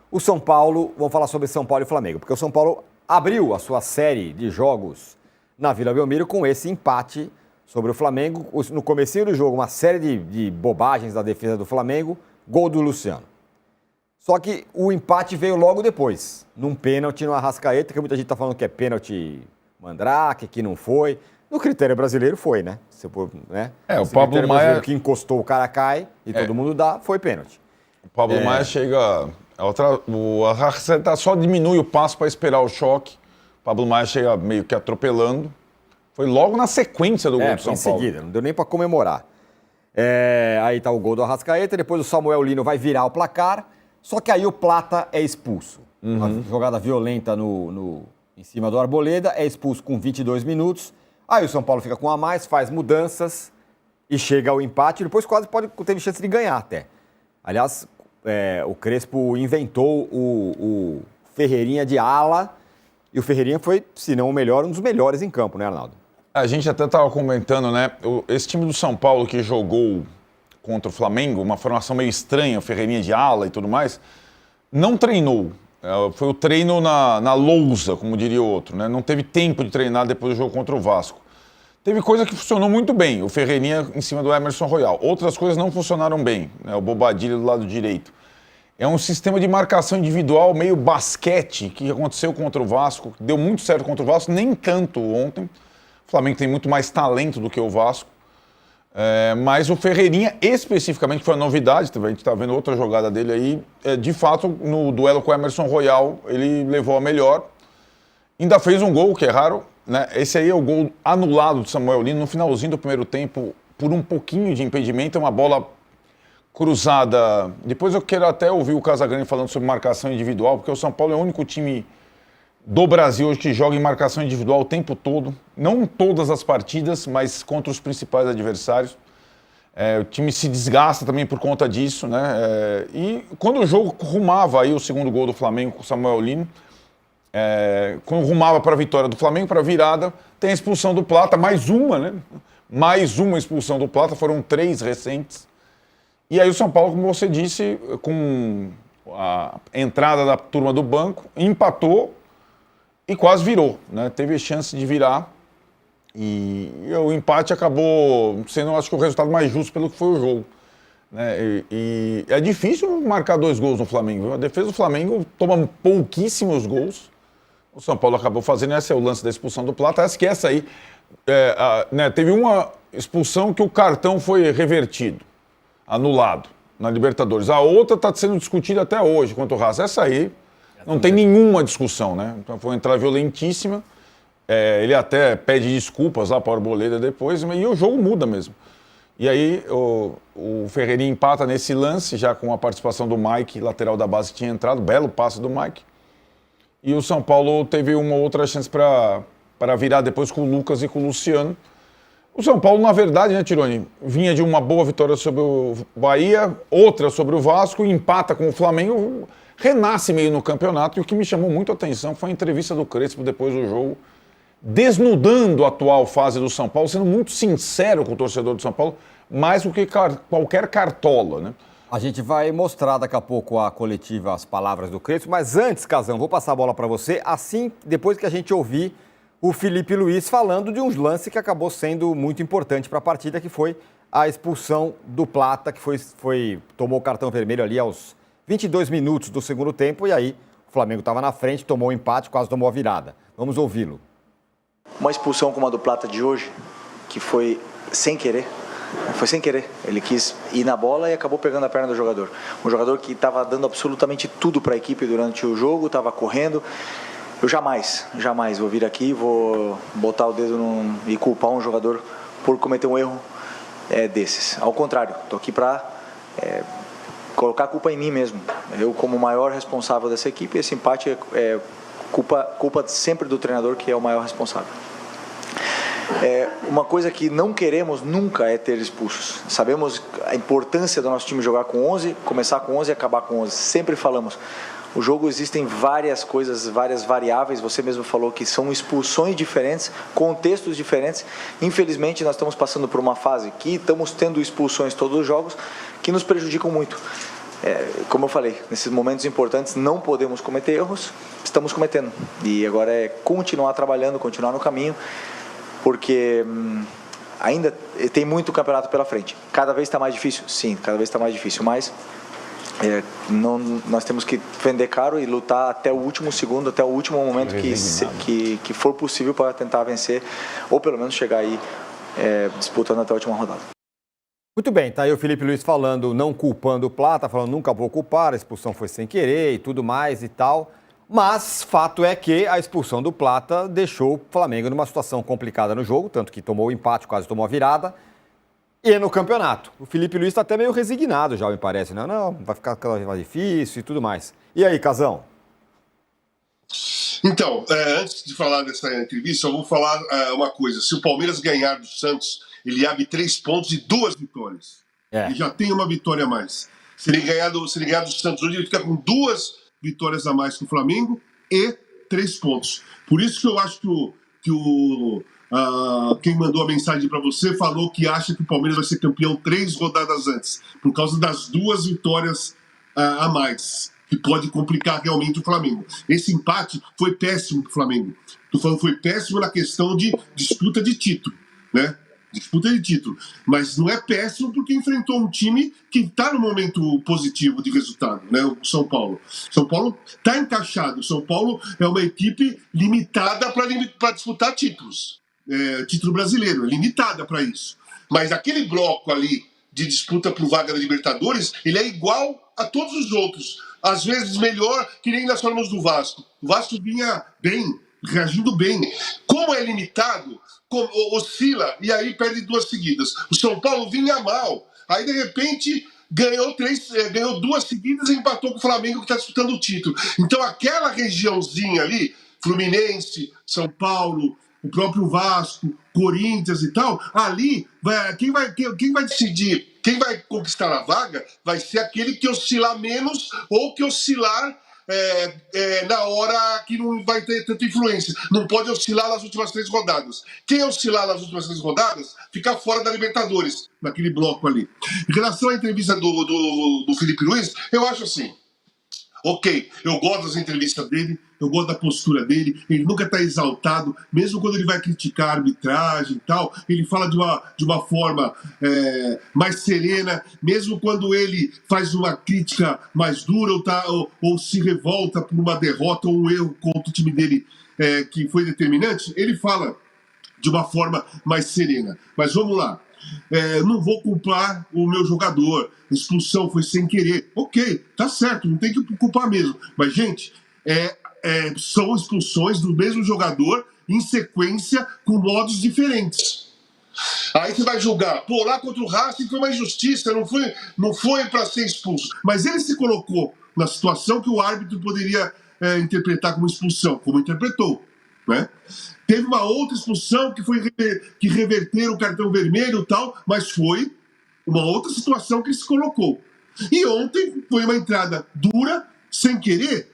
O São Paulo, vamos falar sobre São Paulo e Flamengo, porque o São Paulo abriu a sua série de jogos na Vila Belmiro com esse empate sobre o Flamengo. No comecinho do jogo, uma série de bobagens da defesa do Flamengo, gol do Luciano. Só que o empate veio logo depois, num pênalti no Arrascaeta, que muita gente está falando que é pênalti mandrake, que não foi. No critério brasileiro foi, né? O Pablo Maia... que encostou, o cara cai e todo mundo dá, foi pênalti. O Pablo Maia chega... O Arrascaeta só diminui o passo para esperar o choque. O Pablo Maia chega meio que atropelando. Foi logo na sequência do gol do São Paulo. Em seguida, não deu nem para comemorar. Aí tá o gol do Arrascaeta, depois o Samuel Lino vai virar o placar, só que aí o Plata é expulso. Uma jogada violenta em cima do Arboleda, é expulso com 22 minutos. Aí o São Paulo fica com a mais, faz mudanças e chega ao empate. Depois quase teve chance de ganhar até. Aliás, o Crespo inventou o Ferreirinha de ala, e o Ferreirinha foi, se não o melhor, um dos melhores em campo, né, Arnaldo? A gente até estava comentando, né? Esse time do São Paulo que jogou contra o Flamengo, uma formação meio estranha, o Ferreirinha de ala e tudo mais, não treinou. Foi o treino na lousa, como diria o outro, né? Não teve tempo de treinar depois do jogo contra o Vasco. Teve coisa que funcionou muito bem, o Ferreirinha em cima do Emerson Royal. Outras coisas não funcionaram bem, né? O Bobadilha do lado direito. É um sistema de marcação individual meio basquete que aconteceu contra o Vasco, deu muito certo contra o Vasco, nem tanto ontem. O Flamengo tem muito mais talento do que o Vasco. Mas o Ferreirinha, especificamente, foi a novidade, a gente está vendo outra jogada dele aí. De fato, no duelo com o Emerson Royal, ele levou a melhor. Ainda fez um gol, que é raro, né? Esse aí é o gol anulado do Samuel Lino no finalzinho do primeiro tempo, por um pouquinho de impedimento, é uma bola cruzada. Depois eu quero até ouvir o Casagrande falando sobre marcação individual, porque o São Paulo é o único time do Brasil hoje que joga em marcação individual o tempo todo. Não todas as partidas, mas contra os principais adversários. O time se desgasta também por conta disso, né? E quando o jogo rumava aí o segundo gol do Flamengo com o Samuel Lino, quando rumava para a vitória do Flamengo, para a virada, tem a expulsão do Plata, mais uma, né? Mais uma expulsão do Plata, foram 3 recentes. E aí o São Paulo, como você disse, com a entrada da turma do banco, empatou e quase virou, né? Teve chance de virar e o empate acabou sendo, acho que, o resultado mais justo pelo que foi o jogo, né? E é difícil marcar 2 gols no Flamengo, viu? A defesa do Flamengo toma pouquíssimos gols. O São Paulo acabou fazendo, esse é o lance da expulsão do Plata. Acho que essa aí, né, teve uma expulsão que o cartão foi revertido, anulado na Libertadores. A outra está sendo discutida até hoje quanto ao Racing. Essa aí não tem nenhuma discussão, né? Então foi uma entrada violentíssima. Ele até pede desculpas lá para o Arboleda depois, e o jogo muda mesmo. E aí o Ferreirinha empata nesse lance, já com a participação do Mike, lateral da base que tinha entrado, belo passe do Mike. E o São Paulo teve uma outra chance para virar depois com o Lucas e com o Luciano. O São Paulo, na verdade, né, Tironi, vinha de uma boa vitória sobre o Bahia, outra sobre o Vasco, empata com o Flamengo, renasce meio no campeonato. E o que me chamou muito a atenção foi a entrevista do Crespo depois do jogo, desnudando a atual fase do São Paulo, sendo muito sincero com o torcedor do São Paulo, mais do que qualquer cartola, né? A gente vai mostrar daqui a pouco a coletiva, as palavras do Crespo, mas antes, Casão, vou passar a bola para você, depois que a gente ouvir o Felipe Luiz falando de um lance que acabou sendo muito importante para a partida, que foi a expulsão do Plata, que tomou o cartão vermelho ali aos 22 minutos do segundo tempo, e aí o Flamengo estava na frente, tomou o empate, quase tomou a virada. Vamos ouvi-lo. Uma expulsão como a do Plata de hoje, que foi sem querer. Foi sem querer, ele quis ir na bola e acabou pegando a perna do jogador. Um jogador que estava dando absolutamente tudo para a equipe durante o jogo, estava correndo. Eu jamais vou vir aqui, vou botar o dedo e culpar um jogador por cometer um erro desses. Ao contrário, estou aqui para colocar a culpa em mim mesmo. Eu, como o maior responsável dessa equipe, esse empate é culpa sempre do treinador, que é o maior responsável. Uma coisa que não queremos nunca é ter expulsos. Sabemos a importância do nosso time jogar com 11, começar com 11 e acabar com 11. Sempre falamos. O jogo existem várias coisas, várias variáveis. Você mesmo falou que são expulsões diferentes, contextos diferentes. Infelizmente, nós estamos passando por uma fase que estamos tendo expulsões todos os jogos que nos prejudicam muito. como eu falei, nesses momentos importantes não podemos cometer erros, estamos cometendo. E agora é continuar trabalhando, continuar no caminho, porque ainda tem muito campeonato pela frente. Cada vez está mais difícil? Sim, cada vez está mais difícil, mas nós temos que vender caro e lutar até o último segundo, até o último momento que for possível para tentar vencer, ou pelo menos chegar aí disputando até a última rodada. Muito bem, tá aí o Felipe Luiz falando, não culpando o Plata, falando nunca vou culpar, a expulsão foi sem querer e tudo mais e tal. Mas fato é que a expulsão do Plata deixou o Flamengo numa situação complicada no jogo, tanto que tomou o empate, quase tomou a virada. E no campeonato. O Felipe Luiz está até meio resignado já, me parece, né? Não, vai ficar cada vez mais difícil e tudo mais. E aí, Casão? Então, antes de falar dessa entrevista, eu vou falar uma coisa. Se o Palmeiras ganhar do Santos, ele abre 3 pontos e 2 vitórias. Ele já tem uma vitória a mais. Se ele ganhar do Santos hoje, ele fica com 2 vitórias a mais que o Flamengo e 3 pontos. Por isso que eu acho que quem mandou a mensagem para você falou que acha que o Palmeiras vai ser campeão 3 rodadas antes, por causa das 2 vitórias a mais, que pode complicar realmente o Flamengo. Esse empate foi péssimo para o Flamengo. Estou falando foi péssimo na questão de disputa de título, né? Disputa de título. Mas não é péssimo porque enfrentou um time que está no momento positivo de resultado, né? O São Paulo. São Paulo está encaixado. O São Paulo é uma equipe limitada para disputar títulos. Título brasileiro, é limitada para isso. Mas aquele bloco ali de disputa por vaga da Libertadores, ele é igual a todos os outros. Às vezes melhor, que nem nós falamos do Vasco. O Vasco vinha bem, reagindo bem. Como é limitado, oscila e aí perde 2 seguidas. O São Paulo vinha mal. Aí, de repente, ganhou 2 seguidas e empatou com o Flamengo, que está disputando o título. Então, aquela regiãozinha ali, Fluminense, São Paulo, o próprio Vasco, Corinthians e tal, ali, quem vai decidir, quem vai conquistar a vaga, vai ser aquele que oscilar menos ou que oscilar na hora que não vai ter tanta influência. Não pode oscilar nas últimas 3 rodadas. Quem oscilar nas últimas 3 rodadas, fica fora da Libertadores, naquele bloco ali. Em relação à entrevista do Felipe Luiz, eu acho assim, ok, eu gosto das entrevistas dele, eu gosto da postura dele, ele nunca está exaltado, mesmo quando ele vai criticar a arbitragem e tal, ele fala de uma forma mais serena, mesmo quando ele faz uma crítica mais dura ou se revolta por uma derrota ou um erro contra o time dele que foi determinante, ele fala de uma forma mais serena. Mas vamos lá. Não vou culpar o meu jogador, a expulsão foi sem querer. Ok, tá certo, não tem que culpar mesmo. Mas, gente, são expulsões do mesmo jogador em sequência com modos diferentes. Aí você vai julgar, lá contra o Racing foi uma injustiça, não foi para ser expulso. Mas ele se colocou na situação que o árbitro poderia interpretar como expulsão, como interpretou, né? Teve uma outra expulsão que reverteram o cartão vermelho e tal, mas foi uma outra situação que ele se colocou. E ontem foi uma entrada dura, sem querer,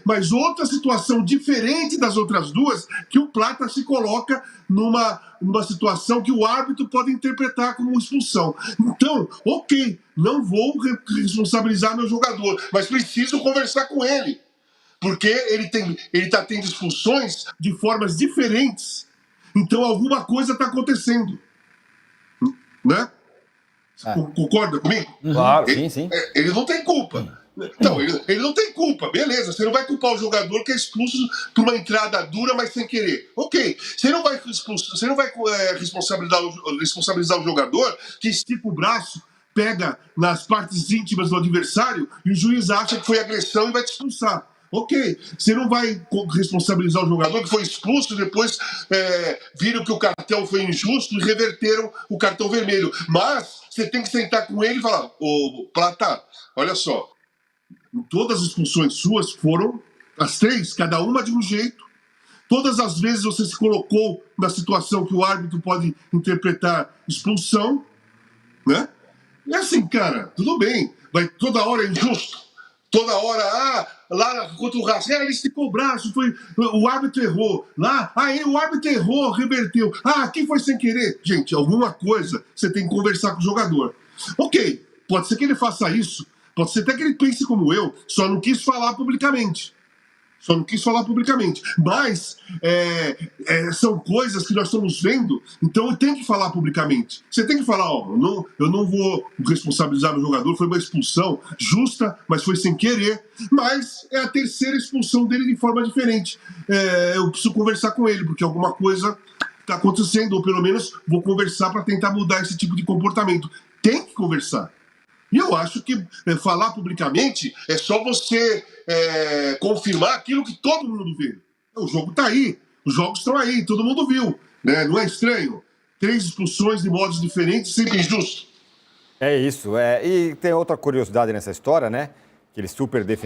mas outra situação diferente das outras 2, que o Plata se coloca numa situação que o árbitro pode interpretar como expulsão. Então, ok, não vou responsabilizar meu jogador, mas preciso conversar com ele. Porque ele está tendo expulsões de formas diferentes. Então alguma coisa está acontecendo. Né? Concorda comigo? Claro, sim. Ele não tem culpa. Então, ele não tem culpa, beleza. Você não vai culpar o jogador que é expulso por uma entrada dura, mas sem querer. Ok. Você não vai responsabilizar o jogador que estica o braço, pega nas partes íntimas do adversário e o juiz acha que foi agressão e vai te expulsar. Ok, você não vai responsabilizar o jogador que foi expulso e depois viram que o cartão foi injusto e reverteram o cartão vermelho. Mas você tem que sentar com ele e falar, Plata, olha só, todas as expulsões suas foram as 3, cada uma de um jeito. Todas as vezes você se colocou na situação que o árbitro pode interpretar expulsão, né? E assim, cara, tudo bem, vai toda hora é injusto. Toda hora, lá contra o Racing, ele esticou o braço, o árbitro errou. Lá, o árbitro errou, reverteu. Aqui foi sem querer. Gente, alguma coisa você tem que conversar com o jogador. Ok, pode ser que ele faça isso Pode ser até que ele pense como eu, só não quis falar publicamente. Mas são coisas que nós estamos vendo, então eu tenho que falar publicamente. Você tem que falar, eu não vou responsabilizar o jogador, foi uma expulsão justa, mas foi sem querer. Mas é a terceira expulsão dele de forma diferente. Eu preciso conversar com ele, porque alguma coisa está acontecendo, ou pelo menos vou conversar para tentar mudar esse tipo de comportamento. Tem que conversar. E eu acho que falar publicamente é só você confirmar aquilo que todo mundo vê. O jogo está aí, os jogos estão aí, todo mundo viu. Né? Não é estranho? 3 expulsões de modos diferentes, sempre injusto. É isso. E tem outra curiosidade nessa história, né? Que ele super defendeu.